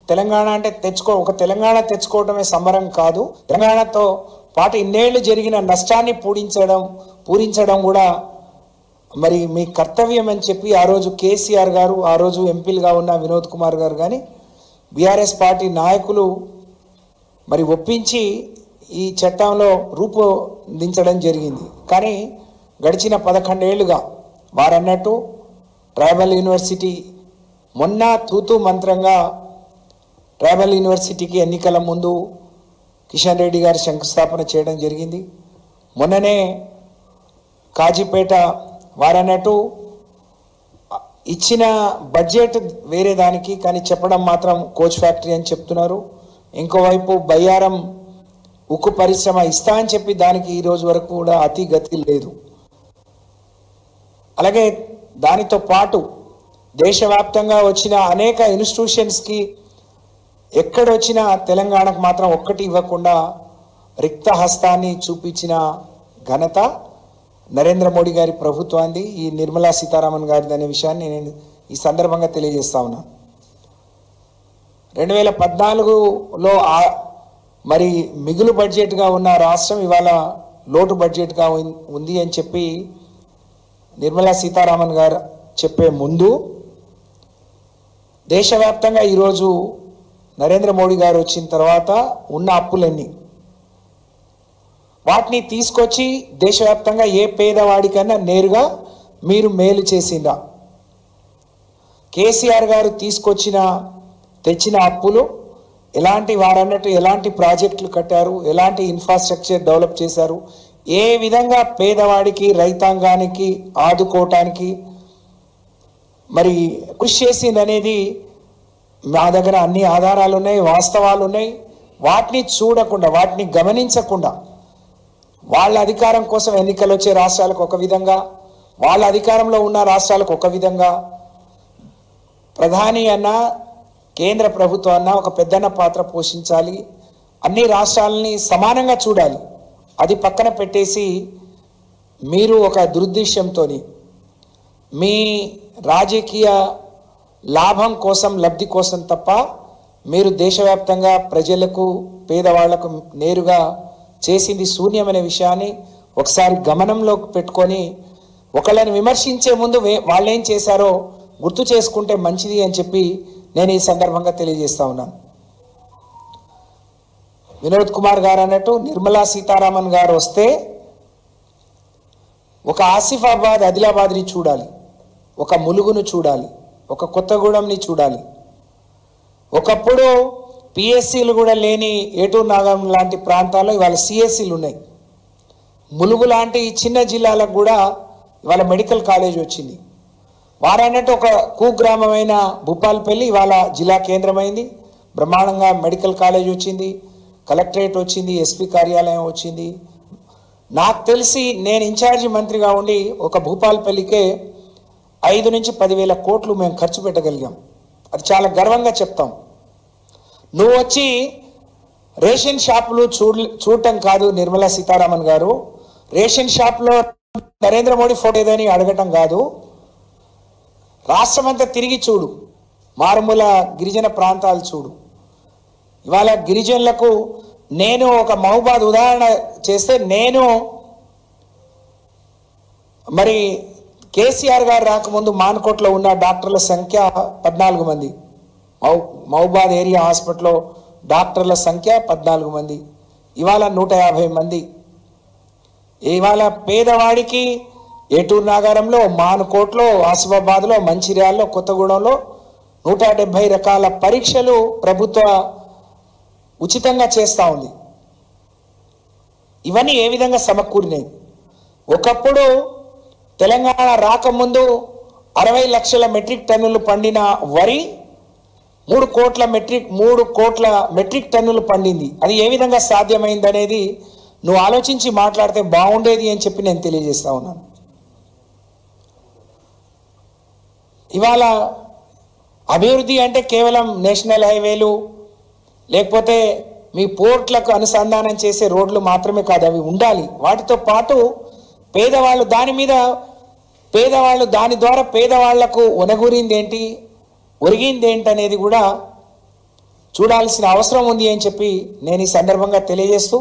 తెలంగాణ అంటే ఒక తెలంగాణ తెచ్చుకోవడమే సంబరం కాదు. తెలంగాణతో పాటు ఇన్నేళ్లు జరిగిన నష్టాన్ని పూరించడం కూడా మరి మీ కర్తవ్యం అని చెప్పి ఆ రోజు కేసీఆర్ గారు, ఆ రోజు ఎంపీలుగా ఉన్న వినోద్ కుమార్ గారు కానీ బీఆర్ఎస్ పార్టీ నాయకులు మరి ఒప్పించి ఈ చట్టంలో రూపొందించడం జరిగింది. కానీ గడిచిన 11 ఏళ్లుగా వారన్నట్టు ట్రైబల్ యూనివర్సిటీ మొన్న తూతూ మంత్రంగా ట్రైబల్ యూనివర్సిటీకి ఎన్నికల ముందు కిషన్ రెడ్డి గారు శంకుస్థాపన చేయడం జరిగింది. మొన్ననే కాజీపేట వారన్నట్టు ఇచ్చిన బడ్జెట్ వేరే దానికి, కానీ చెప్పడం మాత్రం కోచ్ ఫ్యాక్టరీ అని చెప్తున్నారు. ఇంకోవైపు బయ్యారం ఉక్కు పరిశ్రమ ఇస్తా అని చెప్పి దానికి ఈ రోజు వరకు కూడా అతి గతి లేదు. అలాగే దానితో పాటు దేశవ్యాప్తంగా వచ్చిన అనేక ఇన్స్టిట్యూషన్స్కి ఎక్కడొచ్చినా తెలంగాణకు మాత్రం ఒక్కటి ఇవ్వకుండా రిక్త హస్తాన్ని చూపించిన ఘనత నరేంద్ర మోడీ గారి ప్రభుత్వాన్ని, ఈ నిర్మలా సీతారామన్ గారిది అనే విషయాన్ని నేను ఈ సందర్భంగా తెలియజేస్తా ఉన్నా. 2014లో మరి మిగులు బడ్జెట్గా ఉన్న రాష్ట్రం ఇవాళ లోటు బడ్జెట్గా ఉంది అని చెప్పి నిర్మలా సీతారామన్ గారు చెప్పే ముందు దేశవ్యాప్తంగా ఈరోజు నరేంద్ర మోడీ గారు వచ్చిన తర్వాత ఉన్న అప్పులన్నీ వాటిని తీసుకొచ్చి దేశవ్యాప్తంగా ఏ పేదవాడికన్నా నేరుగా మీరు మేలు చేసిందా? కేసీఆర్ గారు తెచ్చిన అప్పులు ఎలాంటి వారన్నట్టు ఎలాంటి ప్రాజెక్టులు కట్టారు, ఎలాంటి ఇన్ఫ్రాస్ట్రక్చర్ డెవలప్ చేశారు, ఏ విధంగా పేదవాడికి రైతాంగానికి ఆదుకోవటానికి మరి కృషి చేసింది అనేది మా దగ్గర అన్ని ఆధారాలు ఉన్నాయి, వాస్తవాలు ఉన్నాయి. వాటిని చూడకుండా, వాటిని గమనించకుండా వాళ్ళ అధికారం కోసం ఎన్నికలు వచ్చే రాష్ట్రాలకు ఒక విధంగా, వాళ్ళ అధికారంలో ఉన్న రాష్ట్రాలకు ఒక విధంగా, ప్రధాని అన్న కేంద్ర ప్రభుత్వం అన్న ఒక పెద్దన్న పాత్ర పోషించాలి, అన్ని రాష్ట్రాలని సమానంగా చూడాలి. అది పక్కన పెట్టేసి మీరు ఒక దురుద్దేశంతో మీ రాజకీయ లాభం కోసం, లబ్ధి కోసం తప్ప మీరు దేశవ్యాప్తంగా ప్రజలకు, పేదవాళ్లకు నేరుగా చేసింది శూన్యమనే విషయాన్ని ఒకసారి గమనంలోకి పెట్టుకొని ఒకళ్ళని విమర్శించే ముందు వాళ్ళేం చేశారో గుర్తు చేసుకుంటే మంచిది అని చెప్పి నేను ఈ సందర్భంగా తెలియజేస్తా ఉన్నాను. వినోద్ కుమార్ గారు అన్నట్టు నిర్మలా సీతారామన్ గారు వస్తే ఒక ఆసిఫాబాద్, ఆదిలాబాద్ని చూడాలి, ఒక ములుగును చూడాలి, ఒక కొత్తగూడెంని చూడాలి. ఒకప్పుడు పిఎస్సీలు కూడా లేని ఏటూరు నాగం లాంటి ప్రాంతాల్లో ఇవాళ సిఎస్సీలు ఉన్నాయి. ములుగు లాంటి చిన్న జిల్లాలకు కూడా ఇవాళ మెడికల్ కాలేజ్ వచ్చింది. వారన్నట్టు ఒక కుగ్రామమైన భూపాల్పల్లి ఇవాళ జిల్లా కేంద్రమైంది. బ్రహ్మాండంగా మెడికల్ కాలేజ్ వచ్చింది, కలెక్టరేట్ వచ్చింది, ఎస్పీ కార్యాలయం వచ్చింది. నాకు తెలిసి నేను ఇన్ఛార్జి మంత్రిగా ఉండి ఒక భూపాల్పల్లికే 5 నుంచి 10,000 కోట్లు మేము ఖర్చు పెట్టగలిగాం. అది చాలా గర్వంగా చెప్తాం. నువ్వు వచ్చి రేషన్ షాపులు చూడటం కాదు నిర్మలా సీతారామన్ గారు, రేషన్ షాప్లో నరేంద్ర మోడీ ఫోటో ఏదని అడగటం కాదు, రాష్ట్రమంతా తిరిగి చూడు, మారుమూల గిరిజన ప్రాంతాలు చూడు. ఇవాళ గిరిజనులకు నేను ఒక మహబూబాద్ ఉదాహరణ చేస్తే, నేను మరి కేసీఆర్ గారు రాకముందు మాన్కోట్లో ఉన్న డాక్టర్ల సంఖ్య 14 మంది, మహబూబాద్ ఏరియా హాస్పిటల్లో డాక్టర్ల సంఖ్య 14 మంది, ఇవాళ 150 మంది. ఇవాళ పేదవాడికి ఏటూరు నాగారంలో, మానుకోట్లో, ఆసిఫాబాద్లో, మంచిర్యాలలో, కొత్తగూడెంలో 170 రకాల పరీక్షలు ప్రభుత్వ ఉచితంగా చేస్తూ ఉంది. ఇవన్నీ ఏ విధంగా సమకూరినాయి? ఒకప్పుడు తెలంగాణ రాకముందు 60 లక్షల మెట్రిక్ టన్నులు పండిన వరి 3 కోట్ల మెట్రిక్ టన్నులు పండింది. అది ఏ విధంగా సాధ్యమైంది అనేది నువ్వు ఆలోచించి మాట్లాడితే బాగుండేది అని చెప్పి నేను తెలియజేస్తా ఉన్నాను. ఇవాళ అభివృద్ధి అంటే కేవలం నేషనల్ హైవేలు లేకపోతే మీ పోర్ట్లకు అనుసంధానం చేసే రోడ్లు మాత్రమే కాదు, అవి ఉండాలి. వాటితో పాటు పేదవాళ్ళు దాని ద్వారా పేదవాళ్లకు ఒనగూరింది ఏంటి, ఒరిగింది ఏంటి అనేది కూడా చూడాల్సిన అవసరం ఉంది అని చెప్పి నేను ఈ సందర్భంగా తెలియజేస్తూ